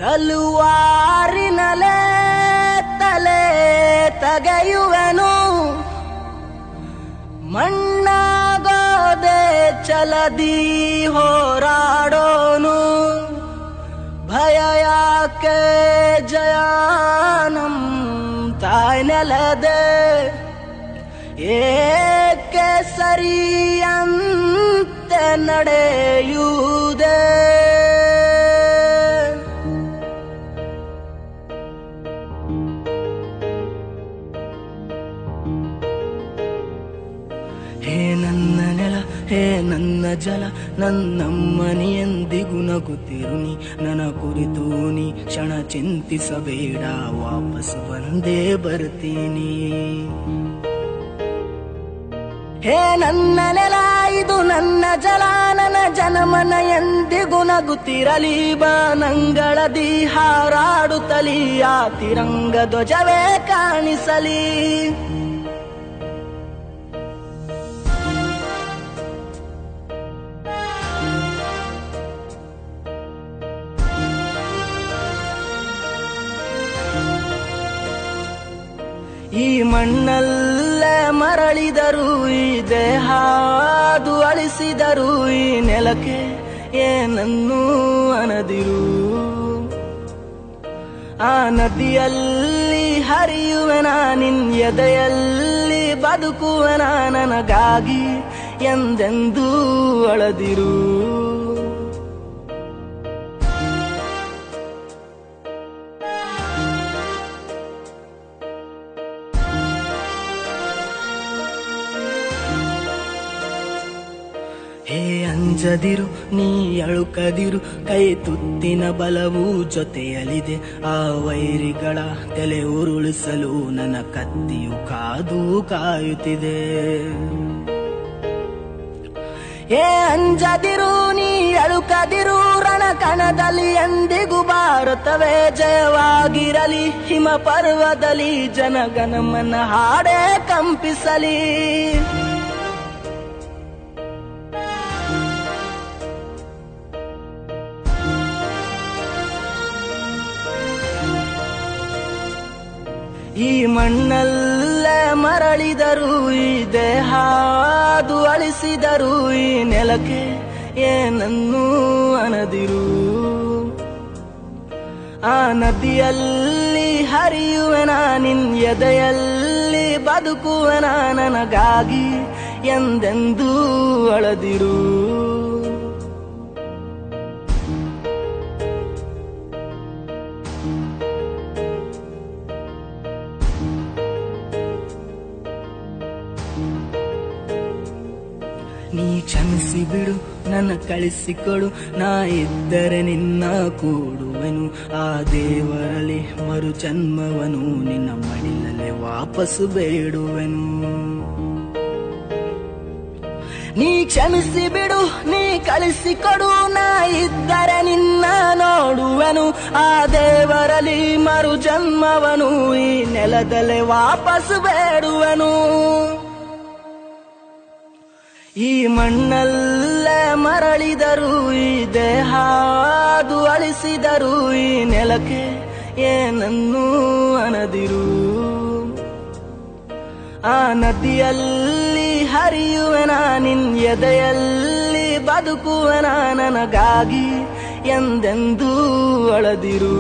ತಲುವಾರಿನಲೆ ತಲೆ ತಗೆಯುವೆನು, ಮಣ್ಣಾಗೋದೆ ಛಲದಿ ಹೋರಾಡೋನು. ಭಯ ಯಾಕೆ ಜಯಾನಂ ತಾಯ್ನೆಲದೆ, ಏಕೆ ಸರಿಯಂತೆ ನಡೆಯುವುದೇ. ಹೇ ನನ್ನ ನೆಲ, ಹೇ ನನ್ನ ಜಲ, ನನ್ನಮ್ಮನಿ ಎಂದಿಗೂ ನಗುತ್ತಿರುನಿ. ನನ್ನ ಕುರಿತು ನೀ ಕ್ಷಣ ಚಿಂತಿಸಬೇಡ, ವಾಪಸ್ ಬಂದೇ ಬರ್ತೀನಿ. ಹೇ ನನ್ನ ನೆಲ, ಇದು ನನ್ನ ಜಲ, ನನ್ನ ಜನಮನ ಎಂದಿಗೂ ನಗುತ್ತಿರಲಿ. ಬಾನಂಗಳದಿ ಹಾರಾಡುತ್ತಲಿ, ಆ ತಿರಂಗ ಧ್ವಜವೇ ಕಾಣಿಸಲಿ. ಈ ಮಣ್ಣಲ್ಲೇ ಮರಳಿದರು, ಈ ದೇಹಾದು ಅಳಿಸಿದರು, ಈ ನೆಲಕ್ಕೆ ಏನನ್ನೂ ಅನದಿರು. ಆ ನದಿಯಲ್ಲಿ ಹರಿಯುವೆನ, ನಿನ್ ಎದೆಯಲ್ಲಿ ಬದುಕುವೆನ, ನನಗಾಗಿ ಎಂದೆಂದೂ ಅಳದಿರು. ಹೇ ಅಂಜದಿರು, ನೀ ಅಳುಕದಿರು, ಕೈ ತುತ್ತಿನ ಬಲವು ಜೊತೆಯಲಿದೆ. ಆ ವೈರಿಗಳ ತಲೆ ಉರುಳಿಸಲು ನನ್ನ ಕತ್ತಿಯು ಕಾದು ಕಾಯುತ್ತಿದೆ. ಹೇ ಅಂಜದಿರು, ನೀ ಅಳುಕದಿರು, ರಣಕಣದಲ್ಲಿ ಎಂದಿಗೂ ಭಾರತವೇ ಜಯವಾಗಿರಲಿ. ಹಿಮ ಪರ್ವದಲ್ಲಿ ಜನಗಣಮನ ಹಾಡೇ ಕಂಪಿಸಲಿ. ಈ ಮಣ್ಣಲ್ಲೇ ಮರಳಿದರು, ಈ ದೇಹಾದು ಅಳಿಸಿದರು, ಈ ನೆಲಕ್ಕೆ ಏನನ್ನೂ ಅನದಿರು. ಆ ನದಿಯಲ್ಲಿ ಹರಿಯುವೆನ, ನಿನ್ ಎದೆಯಲ್ಲಿ ಬದುಕುವೆನ, ನನಗಾಗಿ ಎಂದೆಂದೂ ಅಳದಿರು. ನೀ ಕ್ಷಮಿಸಿ ಬಿಡು, ನನ್ನ ಕಳಿಸಿಕೊಡು, ನಾ ಇದ್ದರೆ ನಿನ್ನ ಕೂಡುವೆನು. ಆ ದೇವರಲ್ಲಿ ಮರು ಜನ್ಮವನು, ನಿನ್ನ ಮಡಿಲಲ್ಲೇ ವಾಪಸ್ಸು ಬೇಡುವೆನು. ನೀ ಕ್ಷಮಿಸಿ ಬಿಡು, ನೀ ಕಳಿಸಿಕೊಡು, ನಾ ಇದ್ದರೆ ನಿನ್ನ ನೋಡುವೆನು. ಆ ದೇವರಲ್ಲಿ ಮರು ಜನ್ಮವನು, ಈ ನೆಲದಲ್ಲೇ ವಾಪಸ್ಸು ಬೇಡುವೆನು. ಈ ಮಣ್ಣಲ್ಲೇ ಮರಳಿದರು, ಈ ದೇಹಾದು ಅಳಿಸಿದರು, ಈ ನೆಲಕ್ಕೆ ಏನನ್ನೂ ಅನದಿರು. ಆ ನದಿಯಲ್ಲಿ ಹರಿಯುವೆನ, ನಿನ್ ಎದೆಯಲ್ಲಿ ಬದುಕುವೆನ, ನನಗಾಗಿ ಎಂದೆಂದೂ ಅಳದಿರು.